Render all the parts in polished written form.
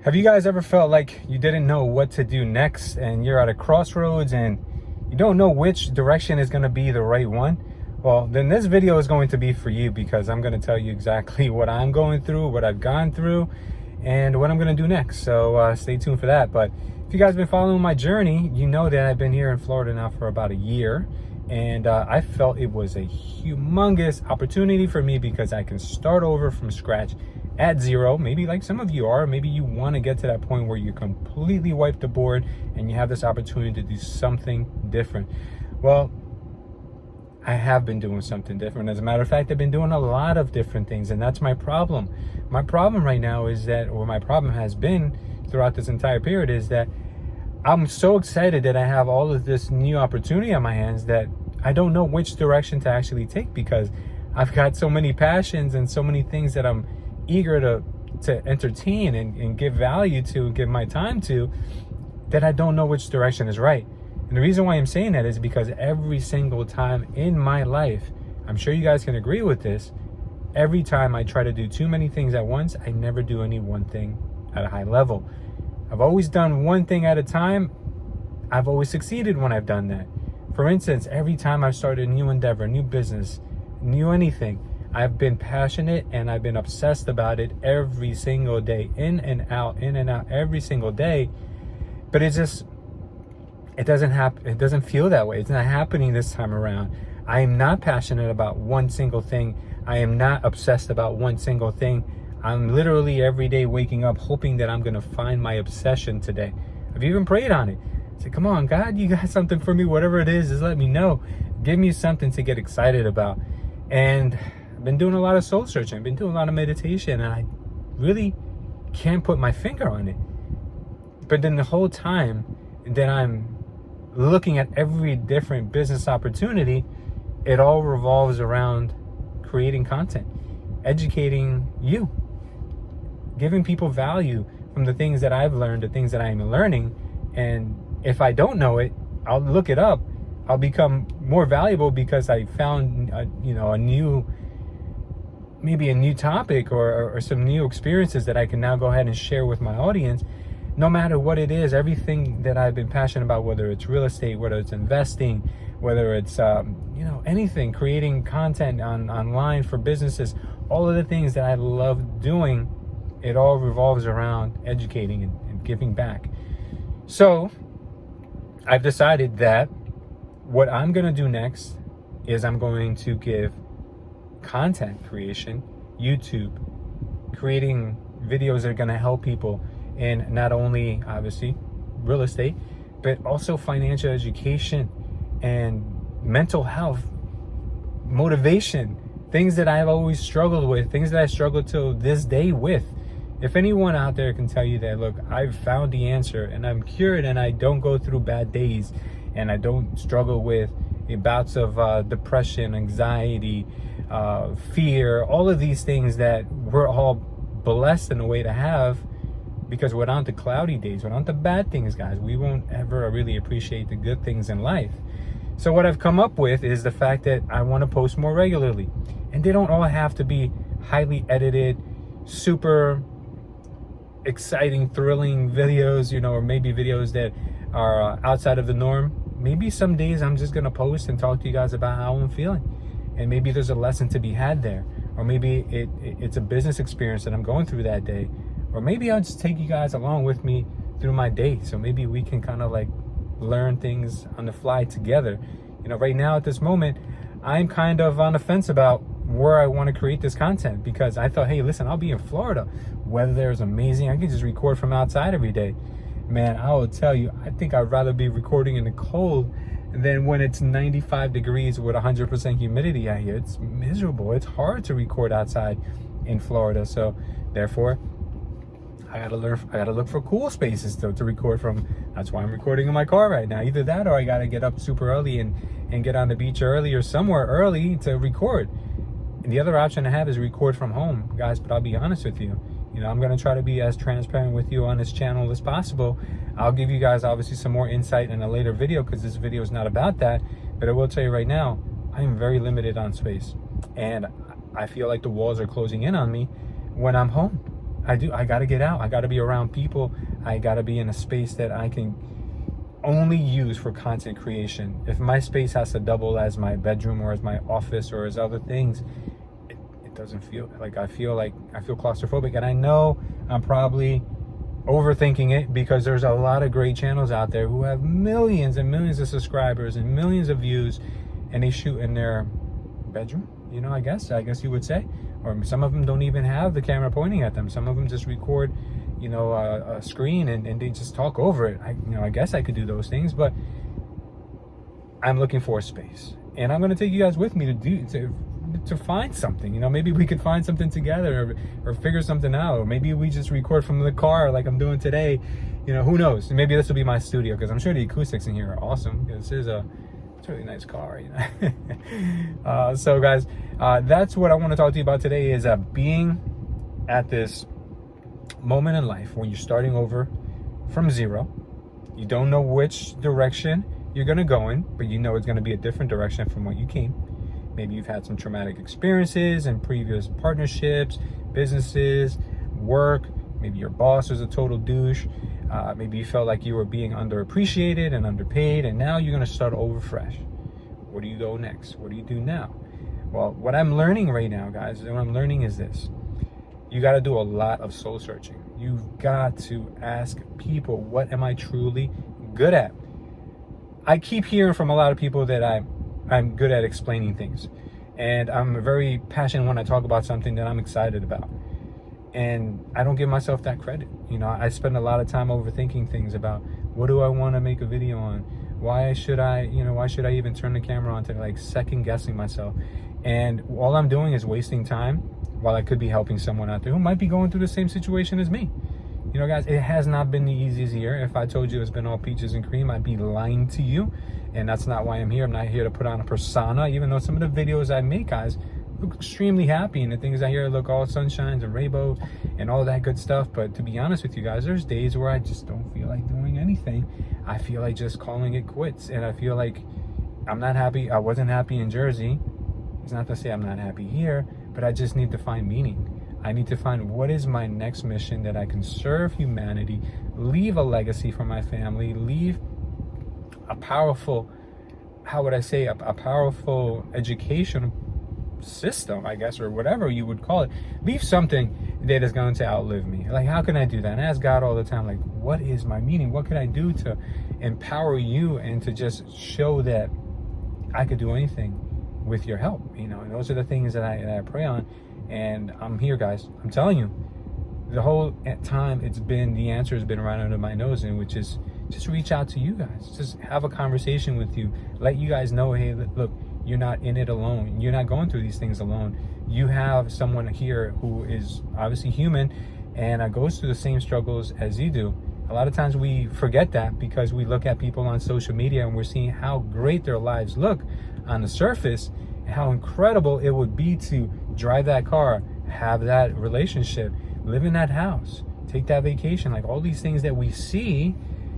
Have you guys ever felt like you didn't know what to do next and you're at a crossroads and you don't know which direction is going to be the right one? Well, then this video is going to be for you, because I'm going to tell you exactly what I'm going through, what I've gone through, and what I'm going to do next. So stay tuned for that. But if you guys have been following my journey, you know that I've been here in Florida now for about a year. And I felt it was a humongous opportunity for me because I can start over from scratch at zero. Maybe like some of you are, maybe you want to get to that point where you completely wipe the board and you have this opportunity to do something different. Well, I have been doing something different. As a matter of fact, I've been doing a lot of different things, and that's my problem. My problem right now is that, or my problem has been throughout this entire period, is that I'm so excited that I have all of this new opportunity on my hands that I don't know which direction to actually take, because I've got so many passions and so many things that I'm eager to entertain and give value to, give my time to, that I don't know which direction is right. And the reason why I'm saying that is because every single time in my life, I'm sure you guys can agree with this, every time I try to do too many things at once, I never do any one thing at a high level. I've always done one thing at a time. I've always succeeded when I've done that. For instance, every time I've started a new endeavor, new business, new anything, I've been passionate and I've been obsessed about it every single day, in and out every single day. But it doesn't happen. It doesn't feel that way. It's not happening this time around. I am not passionate about one single thing. I am not obsessed about one single thing. I'm literally every day waking up hoping that I'm going to find my obsession today. I've even prayed on it. I said, come on, God, you got something for me. Whatever it is, just let me know. Give me something to get excited about. And I've been doing a lot of soul searching. I've been doing a lot of meditation, and I really can't put my finger on it. But then the whole time that I'm looking at every different business opportunity, it all revolves around creating content, educating you, giving people value from the things that I've learned, the things that I am learning. And if I don't know it, I'll look it up. I'll become more valuable because I found maybe a new topic or some new experiences that I can now go ahead and share with my audience. No matter what it is, everything that I've been passionate about, whether it's real estate, whether it's investing, whether it's anything, creating content online for businesses, all of the things that I love doing, it all revolves around educating and giving back. So I've decided that what I'm going to do next is I'm going to give content creation, YouTube, creating videos that are going to help people in not only obviously real estate, but also financial education and mental health, motivation, things that I've always struggled with, things that I struggle till this day with. If anyone out there can tell you that, look, I've found the answer and I'm cured and I don't go through bad days and I don't struggle with bouts of depression, anxiety, fear, all of these things that we're all blessed in a way to have, because we're on the cloudy days, we're on the bad things, guys. We won't ever really appreciate the good things in life. So what I've come up with is the fact that I want to post more regularly. And they don't all have to be highly edited, super exciting, thrilling videos, or maybe videos that are outside of the norm. Maybe some days I'm just going to post and talk to you guys about how I'm feeling. And maybe there's a lesson to be had there. Or maybe it's a business experience that I'm going through that day. Or maybe I'll just take you guys along with me through my day. So maybe we can kind of like learn things on the fly together. Right now at this moment, I'm kind of on the fence about where I want to create this content, because I thought, hey, listen, I'll be in Florida. Weather is amazing. I can just record from outside every day. Man, I will tell you, I think I'd rather be recording in the cold than when it's 95 degrees with 100% humidity out here. It's miserable. It's hard to record outside in Florida. So therefore, I gotta look for cool spaces to record from. That's why I'm recording in my car right now. Either that, or I gotta get up super early and get on the beach early or somewhere early to record. And the other option I have is record from home, guys. But I'll be honest with you, I'm gonna try to be as transparent with you on this channel as possible. I'll give you guys obviously some more insight in a later video, because this video is not about that. But I will tell you right now, I'm very limited on space, and I feel like the walls are closing in on me when I'm home. I got to get out. I got to be around people. I got to be in a space that I can only use for content creation. If my space has to double as my bedroom or as my office or as other things, it doesn't feel like I feel claustrophobic. And I know I'm probably overthinking it, because there's a lot of great channels out there who have millions and millions of subscribers and millions of views, and they shoot in their bedroom, you know, I guess you would say. Or some of them don't even have the camera pointing at them. Some of them just record, you know, a screen and they just talk over it. I guess I could do those things, but I'm looking for a space, and I'm going to take you guys with me to find something. You know, maybe we could find something together, or figure something out, or maybe we just record from the car like I'm doing today. You know, who knows? Maybe this will be my studio, because I'm sure the acoustics in here are awesome. This is it's a really nice car, you know. So guys, that's what I want to talk to you about today, is being at this moment in life when you're starting over from zero. You don't know which direction you're going to go in, but you know it's going to be a different direction from what you came. Maybe you've had some traumatic experiences in previous partnerships, businesses, work. Maybe your boss was a total douche. Maybe you felt like you were being underappreciated and underpaid, and now you're going to start over fresh. Where do you go next? What do you do now? Well, what I'm learning right now, guys, what I'm learning is this. You got to do a lot of soul searching. You've got to ask people, what am I truly good at? I keep hearing from a lot of people that I'm good at explaining things, and I'm very passionate when I talk about something that I'm excited about, and I don't give myself that credit. You know, I spend a lot of time overthinking things about, what do I want to make a video on? Why should I even turn the camera on, to like second guessing myself? And all I'm doing is wasting time, while I could be helping someone out there who might be going through the same situation as me. You know, guys, it has not been the easiest year. If I told you it's been all peaches and cream, I'd be lying to you. And that's not why I'm here. I'm not here to put on a persona, even though some of the videos I make, guys, look extremely happy. And the things I hear look all sunshines and rainbows and all that good stuff. But to be honest with you guys, there's days where I just don't feel like doing anything. I feel like just calling it quits. And I feel like I'm not happy. I wasn't happy in Jersey. It's not to say I'm not happy here, but I just need to find meaning. I need to find what is my next mission that I can serve humanity, leave a legacy for my family, leave a powerful, how would I say, a powerful education system, I guess, or whatever you would call it. Leave something that is going to outlive me. Like, how can I do that? And I ask God all the time, like, what is my meaning? What can I do to empower you and to just show that I could do anything with your help? You know, and those are the things that I pray on. And I'm here, guys. I'm telling you, the whole time the answer has been right under my nose, and which is just reach out to you guys, just have a conversation with you, let you guys know, hey, look, you're not in it alone. You're not going through these things alone. You have someone here who is obviously human and goes through the same struggles as you do. A lot of times we forget that, because we look at people on social media and we're seeing how great their lives look on the surface, how incredible it would be to drive that car, have that relationship, live in that house, take that vacation, like all these things that we see,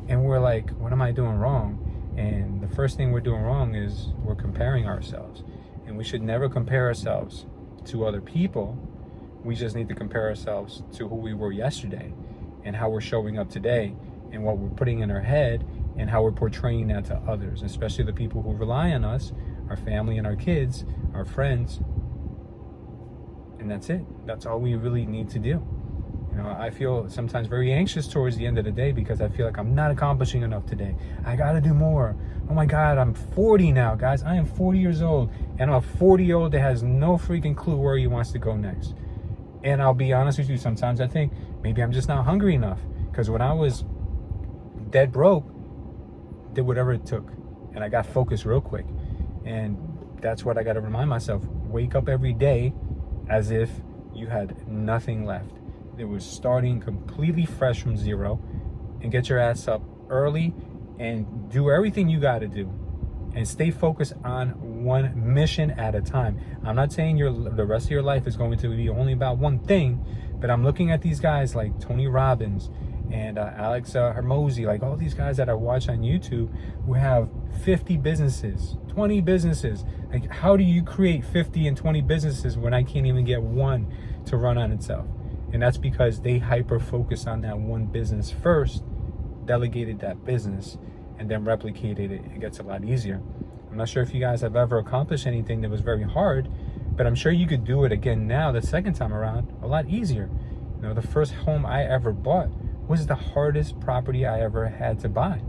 and we're like, what am I doing wrong? And the first thing we're doing wrong is we're comparing ourselves. And we should never compare ourselves to other people. We just need to compare ourselves to who we were yesterday, and how we're showing up today, and what we're putting in our head, and how we're portraying that to others, especially the people who rely on us, our family and our kids, our friends. And that's it. That's all we really need to do. You know, I feel sometimes very anxious towards the end of the day, because I feel like I'm not accomplishing enough today. I got to do more. Oh my God, I'm 40 now, guys. I am 40 years old, and I'm a 40-year-old that has no freaking clue where he wants to go next. And I'll be honest with you, sometimes I think maybe I'm just not hungry enough, because when I was dead broke, did whatever it took, and I got focused real quick. And that's what I got to remind myself. Wake up every day as if you had nothing left. It was starting completely fresh from zero, and get your ass up early and do everything you got to do, and stay focused on one mission at a time. I'm not saying the rest of your life is going to be only about one thing, but I'm looking at these guys like Tony Robbins and Alex Hermosi, like all these guys that I watch on YouTube who have 50 businesses, 20 businesses. Like, how do you create 50 and 20 businesses when I can't even get one to run on itself? And that's because they hyper focus on that one business first, delegated that business, and then replicated it. It gets a lot easier. I'm not sure if you guys have ever accomplished anything that was very hard, but I'm sure you could do it again now, the second time around, a lot easier. You know, the first home I ever bought was the hardest property I ever had to buy.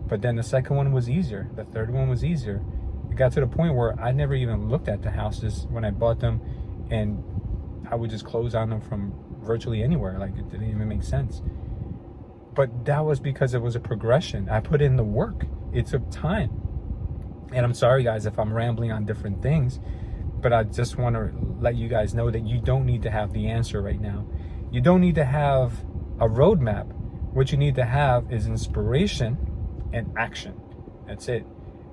But then the second one was easier. The third one was easier. It got to the point where I never even looked at the houses when I bought them, and I would just close on them from virtually anywhere. Like, it didn't even make sense. But that was because it was a progression. I put in the work. It took time. And I'm sorry, guys, if I'm rambling on different things, but I just want to let you guys know that you don't need to have the answer right now. You don't need to have a roadmap. What you need to have is inspiration and action. That's it.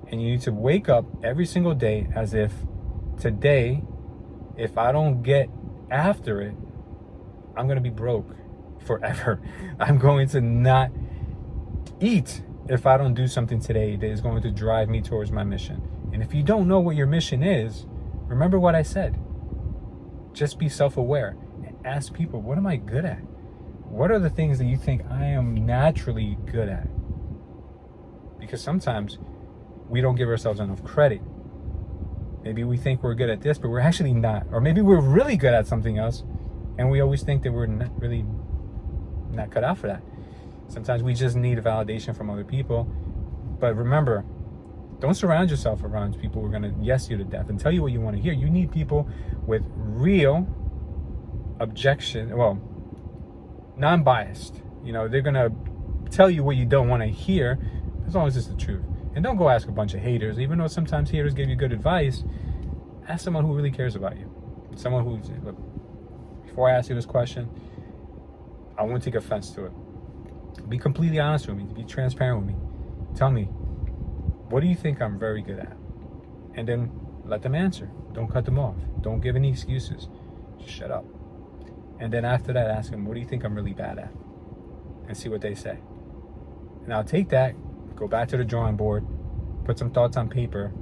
And you need to wake up every single day as if today, if I don't get after it, I'm going to be broke forever. I'm going to not eat if I don't do something today that is going to drive me towards my mission. And if you don't know what your mission is, remember what I said. Just be self-aware and ask people, what am I good at? What are the things that you think I am naturally good at? Because sometimes we don't give ourselves enough credit. Maybe we think we're good at this, but we're actually not. Or maybe we're really good at something else, and we always think that we're not cut out for that. Sometimes we just need a validation from other people. But remember, don't surround yourself around people who are going to yes you to death and tell you what you want to hear. You need people with real non-biased. You know, they're going to tell you what you don't want to hear, as long as it's the truth. And don't go ask a bunch of haters. Even though sometimes haters give you good advice, ask someone who really cares about you. Someone who's, look, before I ask you this question, I won't take offense to it. Be completely honest with me. Be transparent with me. Tell me, what do you think I'm very good at? And then let them answer. Don't cut them off. Don't give any excuses. Just shut up. And then after that, ask them, what do you think I'm really bad at? And see what they say. And I'll take that, go back to the drawing board, put some thoughts on paper,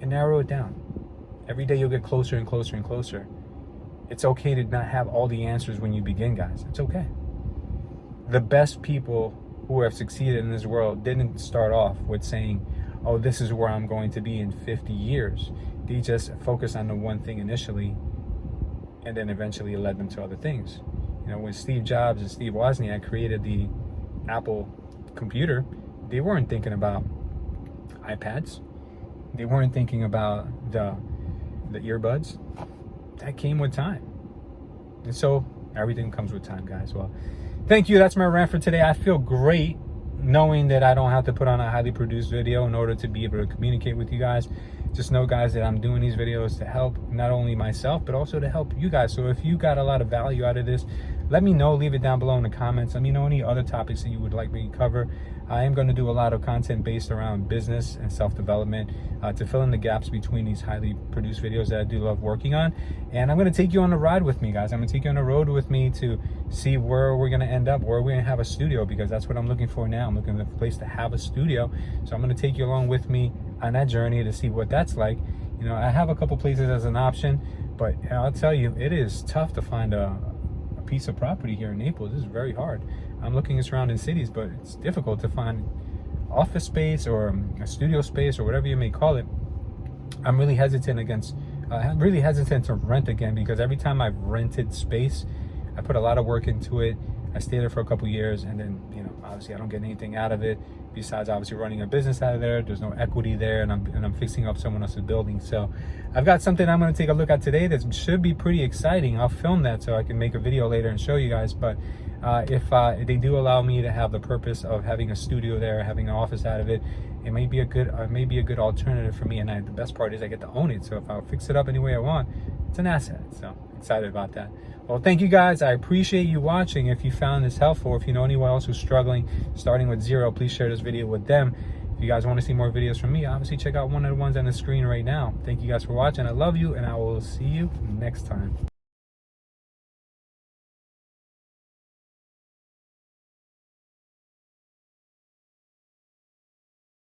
and narrow it down. Every day you'll get closer and closer and closer. It's okay to not have all the answers when you begin, guys. It's okay. The best people who have succeeded in this world didn't start off with saying, oh, this is where I'm going to be in 50 years. They just focused on the one thing initially, and then eventually it led them to other things. You know, when Steve Jobs and Steve Wozniak created the Apple computer, they weren't thinking about iPads. They weren't thinking about the earbuds. That came with time. And so everything comes with time, guys. Well, thank you. That's my rant for today. I feel great knowing that I don't have to put on a highly produced video in order to be able to communicate with you guys. Just know, guys, that I'm doing these videos to help not only myself, but also to help you guys. So if you got a lot of value out of this, let me know. Leave it down below in the comments. Let me know any other topics that you would like me to cover. I am going to do a lot of content based around business and self-development to fill in the gaps between these highly produced videos that I do love working on. And I'm going to take you on a ride with me, guys. I'm going to take you on a road with me to see where we're going to end up, where we're going to have a studio, because that's what I'm looking for now. I'm looking for a place to have a studio. So I'm going to take you along with me on that journey to see what that's like. You know, I have a couple places as an option, but I'll tell you, it is tough to find a piece of property here in Naples. This is very hard. I'm looking at surrounding cities, but it's difficult to find office space or a studio space or whatever you may call it. I'm really hesitant to rent again, because every time I've rented space, I put a lot of work into it. I stay there for a couple years, and then, you know, obviously I don't get anything out of it besides obviously running a business out of there. There's no equity there, and I'm fixing up someone else's building. So I've got something I'm going to take a look at today that should be pretty exciting. I'll film that so I can make a video later and show you guys. But if they do allow me to have the purpose of having a studio there, having an office out of it, it may be a good alternative for me. And the best part is I get to own it. So if I fix it up any way I want, it's an asset. So excited about that. Well, thank you, guys. I appreciate you watching. If you found this helpful, if you know anyone else who's struggling, starting with zero, please share this video with them. If you guys want to see more videos from me, obviously check out one of the ones on the screen right now. Thank you guys for watching. I love you, and I will see you next time.